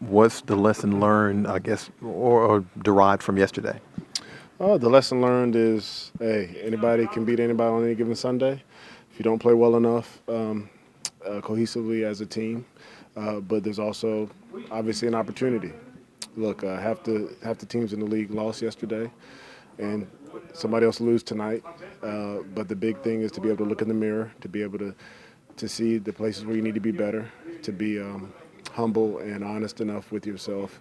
What's the lesson learned, I guess, or derived from yesterday? The lesson learned is, hey, anybody can beat anybody on any given Sunday if you don't play well enough cohesively as a team. But there's also obviously an opportunity. Look, half the teams in the league lost yesterday, and somebody else will lose tonight. But the big thing is to be able to look in the mirror, to be able to see the places where you need to be better, to be humble and honest enough with yourself,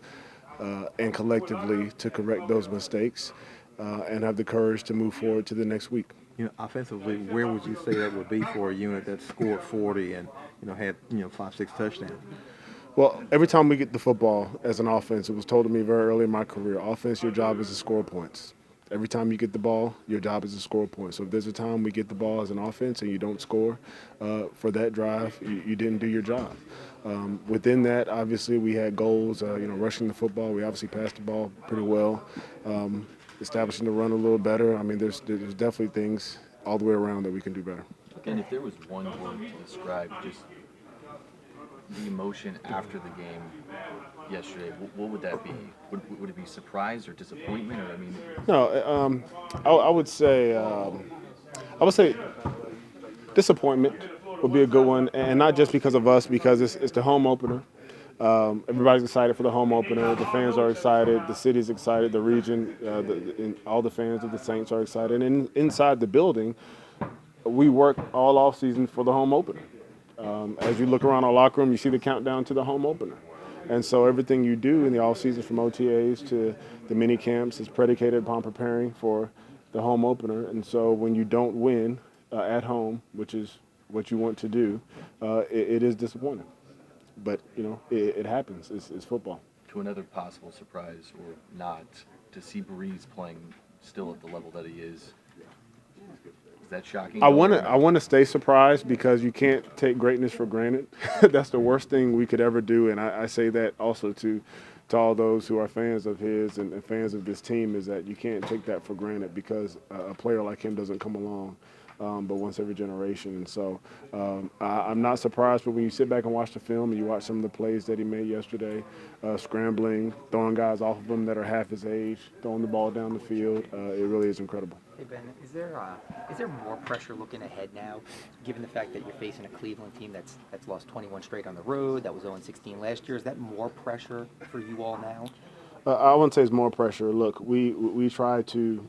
and collectively to correct those mistakes, and have the courage to move forward to the next week. Offensively, where would you say that would be for a unit that scored 40 and had 5, 6 touchdowns? Well, every time we get the football as an offense, it was told to me very early in my career, offense, your job is to score points. Every time you get the ball, your job is to score points. So if there's a time we get the ball as an offense and you don't score for that drive, you didn't do your job. Within that, obviously, we had goals, rushing the football. We obviously passed the ball pretty well, establishing the run a little better. I mean, there's definitely things all the way around that we can do better. And if there was one word to describe just the emotion after the game yesterday, what would that be? Would it be surprise or disappointment, or I mean, No, I would say disappointment would be a good one, and not just because of us, because it's the home opener. Everybody's excited for the home opener. The fans are excited. The city's excited. The region, and all the fans of the Saints are excited. And inside the building, we work all off season for the home opener. As you look around our locker room, you see the countdown to the home opener. And so everything you do in the off season, from OTAs to the mini camps, is predicated upon preparing for the home opener. And so when you don't win at home, which is what you want to do, it is disappointing. But it happens. It's football. to another possible surprise or not, to see Brees playing still at the level that he is that shocking I at all want or to I no? want to stay surprised because you can't take greatness for granted. That's the worst thing we could ever do, and I say that also to all those who are fans of his and fans of this team, is that you can't take that for granted because a player like him doesn't come along but once every generation. And so I'm not surprised, but when you sit back and watch the film and you watch some of the plays that he made yesterday, scrambling, throwing guys off of him that are half his age, throwing the ball down the field, it really is incredible. Hey Ben, is there more pressure looking ahead now, given the fact that you're facing a Cleveland team that's lost 21 straight on the road, that was 0-16 last year? Is that more pressure for you all now? I wouldn't say it's more pressure. Look, we try to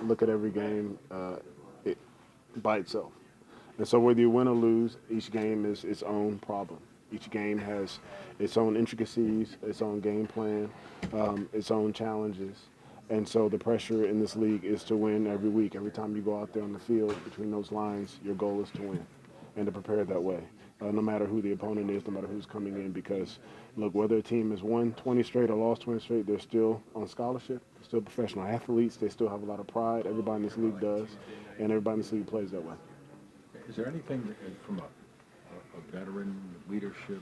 look at every game it, by itself, and so whether you win or lose, each game is its own problem. Each game has its own intricacies, its own game plan, its own challenges, and so the pressure in this league is to win every week. Every time you go out there on the field, between those lines, your goal is to win and to prepare that way. No matter who the opponent is, no matter who's coming in, because look, whether a team has won 20 straight or lost 20 straight, they're still on scholarship. They're still professional athletes. They still have a lot of pride. Everybody in this league does, and everybody in this league plays that way. Is there anything from a veteran leadership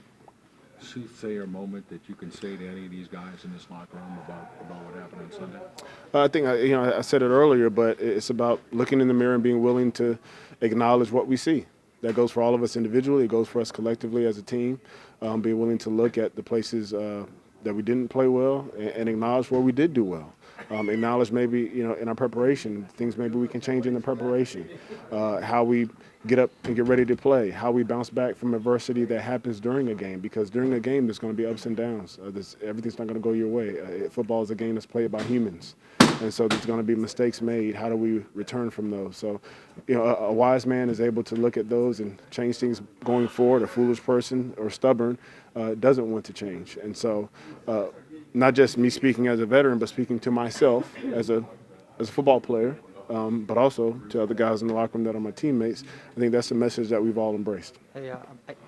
soothsayer moment that you can say to any of these guys in this locker room about what happened on Sunday? I think I said it earlier, but it's about looking in the mirror and being willing to acknowledge what we see. That goes for all of us individually. It goes for us collectively as a team. Being willing to look at the places that we didn't play well and acknowledge where we did do well. Acknowledge maybe in our preparation things maybe we can change in the preparation. How we get up and get ready to play. How we bounce back from adversity that happens during a game, because during a game there's going to be ups and downs. Everything's not going to go your way. Football is a game that's played by humans. And so there's going to be mistakes made. How do we return from those? So, a wise man is able to look at those and change things going forward. A foolish person or stubborn doesn't want to change. And so, not just me speaking as a veteran, but speaking to myself as a football player, but also to other guys in the locker room that are my teammates. I think that's a message that we've all embraced. Hey,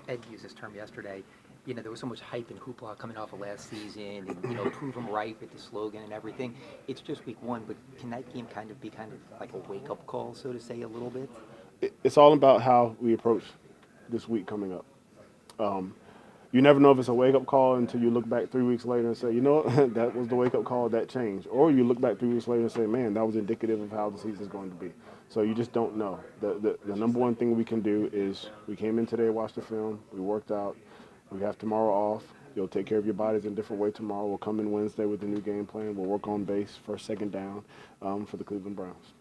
Ed used this term yesterday. There was so much hype and hoopla coming off of last season, and prove them right with the slogan and everything. It's just week one, but can that game kind of like a wake-up call, so to say, a little bit? It's all about how we approach this week coming up. You never know if it's a wake-up call until you look back 3 weeks later and say, you know what, that was the wake-up call, that changed. Or you look back 3 weeks later and say, man, that was indicative of how the season's going to be. So you just don't know. The number one thing we can do is we came in today, watched the film, we worked out, we have tomorrow off, You'll take care of your bodies in a different way tomorrow. We'll come in Wednesday with a new game plan. We'll work on base, first, second down for the Cleveland Browns.